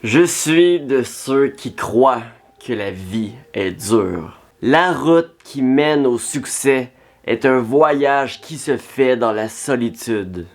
Je suis de ceux qui croient que la vie est dure. La route qui mène au succès est un voyage qui se fait dans la solitude.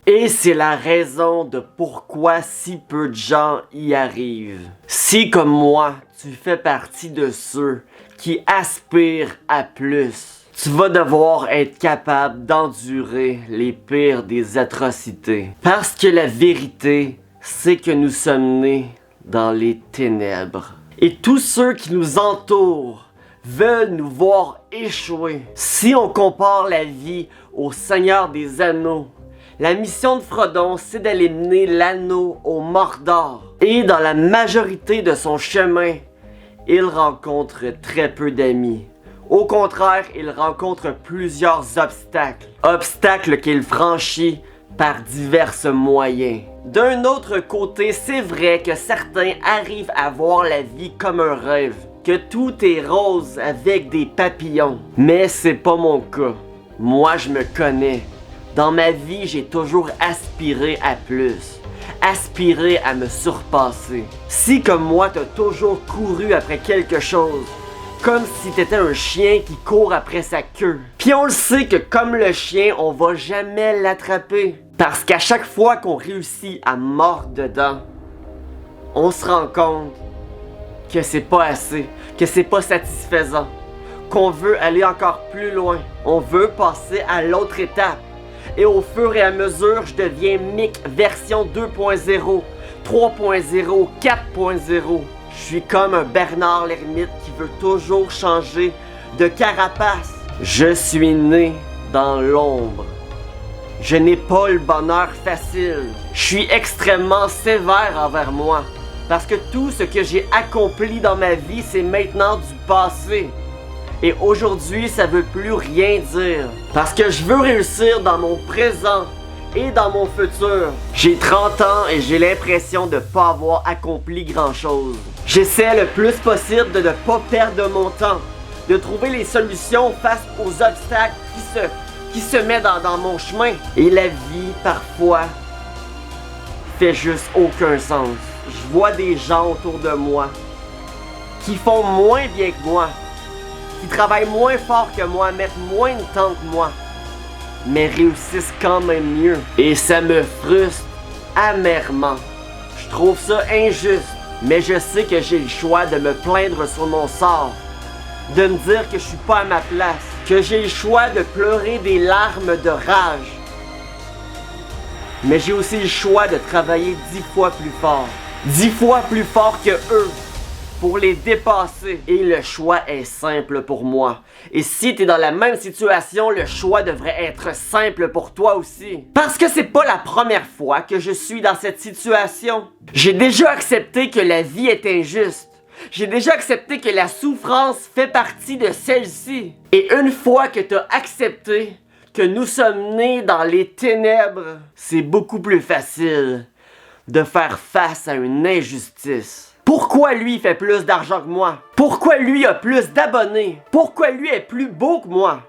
Et c'est la raison de pourquoi si peu de gens y arrivent. Si comme moi, tu fais partie de ceux qui aspirent à plus, tu vas devoir être capable d'endurer les pires des atrocités. Parce que la vérité, c'est que nous sommes nés dans les ténèbres. Et tous ceux qui nous entourent veulent nous voir échouer. Si on compare la vie au Seigneur des Anneaux, la mission de Frodon, c'est d'aller mener l'anneau au Mordor. Et dans la majorité de son chemin, il rencontre très peu d'amis. Au contraire, il rencontre plusieurs obstacles. Obstacles qu'il franchit par divers moyens. D'un autre côté, c'est vrai que certains arrivent à voir la vie comme un rêve, que tout est rose avec des papillons. Mais c'est pas mon cas. Moi, je me connais. Dans ma vie, j'ai toujours aspiré à plus. Aspiré à me surpasser. Si comme moi, t'as toujours couru après quelque chose, comme si t'étais un chien qui court après sa queue. Puis on le sait que comme le chien, on va jamais l'attraper. Parce qu'à chaque fois qu'on réussit à mordre dedans, on se rend compte que c'est pas assez, que c'est pas satisfaisant, qu'on veut aller encore plus loin. On veut passer à l'autre étape. Et au fur et à mesure, je deviens Mick version 2.0, 3.0, 4.0. Je suis comme un Bernard l'ermite qui veut toujours changer de carapace. Je suis né dans l'ombre. Je n'ai pas le bonheur facile. Je suis extrêmement sévère envers moi. Parce que tout ce que j'ai accompli dans ma vie, c'est maintenant du passé. Et aujourd'hui, ça veut plus rien dire. Parce que je veux réussir dans mon présent et dans mon futur. J'ai 30 ans et j'ai l'impression de pas avoir accompli grand chose. J'essaie le plus possible de ne pas perdre mon temps, de trouver les solutions face aux obstacles qui se mettent dans mon chemin. Et la vie, parfois, fait juste aucun sens. Je vois des gens autour de moi qui font moins bien que moi, qui travaillent moins fort que moi, mettent moins de temps que moi, mais réussissent quand même mieux. Et ça me frustre amèrement. Je trouve ça injuste, mais je sais que j'ai le choix de me plaindre sur mon sort, de me dire que je suis pas à ma place, que j'ai le choix de pleurer des larmes de rage. Mais j'ai aussi le choix de travailler 10 fois plus fort. 10 fois plus fort que eux, pour les dépasser. Et le choix est simple pour moi. Et si t'es dans la même situation, le choix devrait être simple pour toi aussi. Parce que c'est pas la première fois que je suis dans cette situation. J'ai déjà accepté que la vie est injuste. J'ai déjà accepté que la souffrance fait partie de celle-ci. Et une fois que t'as accepté que nous sommes nés dans les ténèbres, c'est beaucoup plus facile de faire face à une injustice. Pourquoi lui fait plus d'argent que moi? Pourquoi lui a plus d'abonnés? Pourquoi lui est plus beau que moi?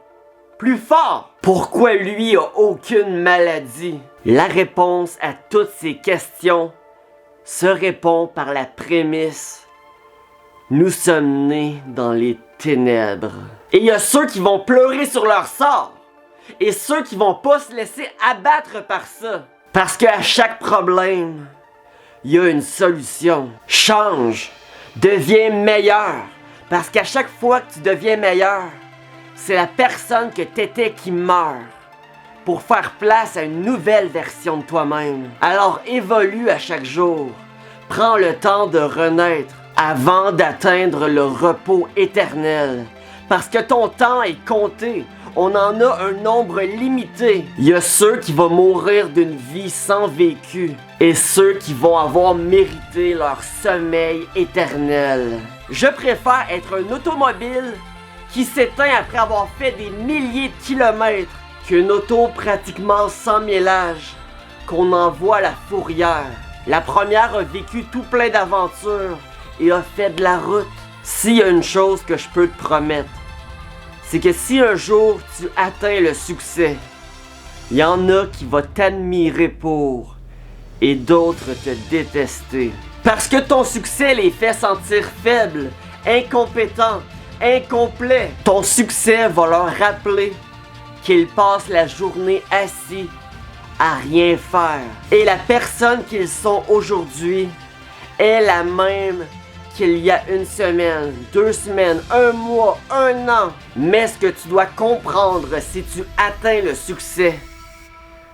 Plus fort? Pourquoi lui a aucune maladie? La réponse à toutes ces questions se répond par la prémisse: nous sommes nés dans les ténèbres. Et il y a ceux qui vont pleurer sur leur sort et ceux qui vont pas se laisser abattre par ça. Parce qu'à chaque problème, il y a une solution. Change. Deviens meilleur. Parce qu'à chaque fois que tu deviens meilleur, c'est la personne que t'étais qui meurt pour faire place à une nouvelle version de toi-même. Alors évolue à chaque jour. Prends le temps de renaître avant d'atteindre le repos éternel. Parce que ton temps est compté. On en a un nombre limité. Il y a ceux qui vont mourir d'une vie sans vécu et ceux qui vont avoir mérité leur sommeil éternel. Je préfère être un automobile qui s'éteint après avoir fait des milliers de kilomètres qu'une auto pratiquement sans millage qu'on envoie à la fourrière. La première a vécu tout plein d'aventures et a fait de la route. S'il y a une chose que je peux te promettre, c'est que si un jour tu atteins le succès, il y en a qui vont t'admirer pour et d'autres te détester. Parce que ton succès les fait sentir faibles, incompétents, incomplets. Ton succès va leur rappeler qu'ils passent la journée assis à rien faire. Et la personne qu'ils sont aujourd'hui est la même qu'il y a une semaine, 2 semaines, 1 mois, 1 an. Mais ce que tu dois comprendre si tu atteins le succès,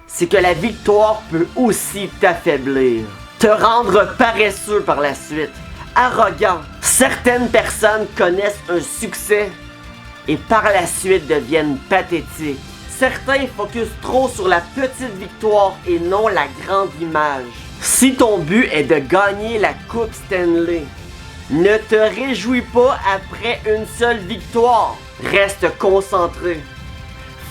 c'est que la victoire peut aussi t'affaiblir, te rendre paresseux par la suite, arrogant. Certaines personnes connaissent un succès et par la suite deviennent pathétiques. Certains focusent trop sur la petite victoire et non la grande image. Si ton but est de gagner la Coupe Stanley, ne te réjouis pas après une seule victoire. Reste concentré,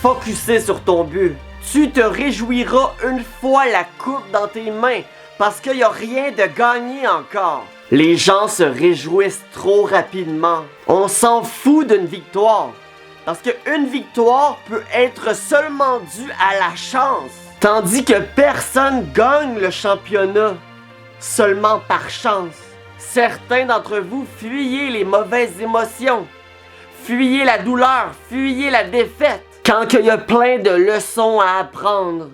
focusé sur ton but. Tu te réjouiras une fois la coupe dans tes mains parce qu'il n'y a rien de gagné encore. Les gens se réjouissent trop rapidement. On s'en fout d'une victoire parce qu'une victoire peut être seulement due à la chance. Tandis que personne gagne le championnat seulement par chance. Certains d'entre vous fuyez les mauvaises émotions, fuyez la douleur, fuyez la défaite. Quand il y a plein de leçons à apprendre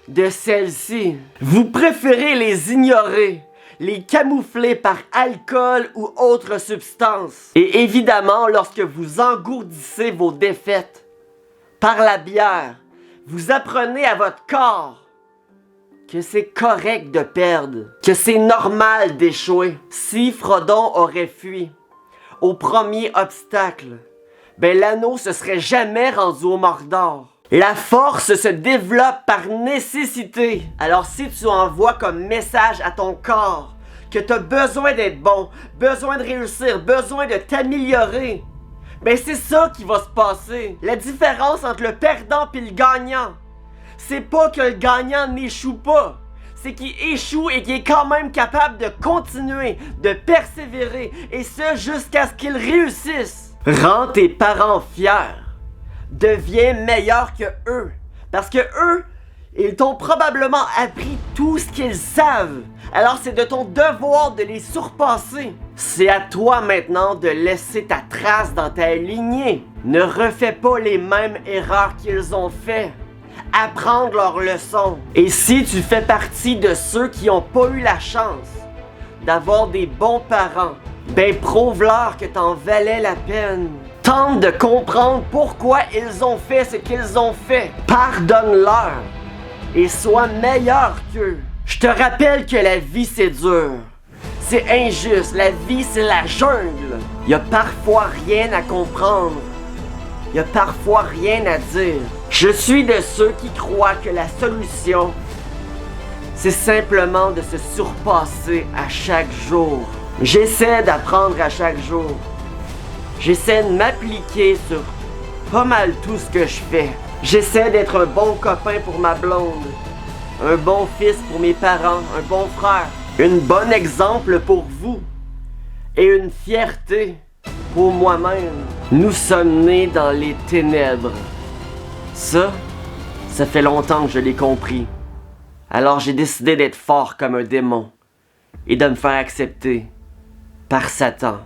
de celles-ci, vous préférez les ignorer, les camoufler par alcool ou autre substance. Et évidemment, lorsque vous engourdissez vos défaites par la bière, vous apprenez à votre corps que c'est correct de perdre, que c'est normal d'échouer. Si Frodon aurait fui au premier obstacle, l'anneau se serait jamais rendu au Mordor. La force se développe par nécessité. Alors si tu envoies comme message à ton corps que tu as besoin d'être bon, besoin de réussir, besoin de t'améliorer, c'est ça qui va se passer. La différence entre le perdant et le gagnant, c'est pas que le gagnant n'échoue pas, c'est qu'il échoue et qu'il est quand même capable de continuer, de persévérer, et ce jusqu'à ce qu'il réussisse. Rends tes parents fiers. Deviens meilleur que eux. Parce que eux, ils t'ont probablement appris tout ce qu'ils savent. Alors c'est de ton devoir de les surpasser. C'est à toi maintenant de laisser ta trace dans ta lignée. Ne refais pas les mêmes erreurs qu'ils ont fait. Apprendre leurs leçons. Et si tu fais partie de ceux qui n'ont pas eu la chance d'avoir des bons parents, prouve-leur que t'en valais la peine. Tente de comprendre pourquoi ils ont fait ce qu'ils ont fait. Pardonne-leur et sois meilleur qu'eux. Je te rappelle que la vie c'est dur. C'est injuste. La vie c'est la jungle. Il y a parfois rien à comprendre. Il y a parfois rien à dire. Je suis de ceux qui croient que la solution, c'est simplement de se surpasser à chaque jour. J'essaie d'apprendre à chaque jour. J'essaie de m'appliquer sur pas mal tout ce que je fais. J'essaie d'être un bon copain pour ma blonde, un bon fils pour mes parents, un bon frère, un bon exemple pour vous et une fierté pour moi-même. Nous sommes nés dans les ténèbres. Ça fait longtemps que je l'ai compris. Alors j'ai décidé d'être fort comme un démon et de me faire accepter par Satan.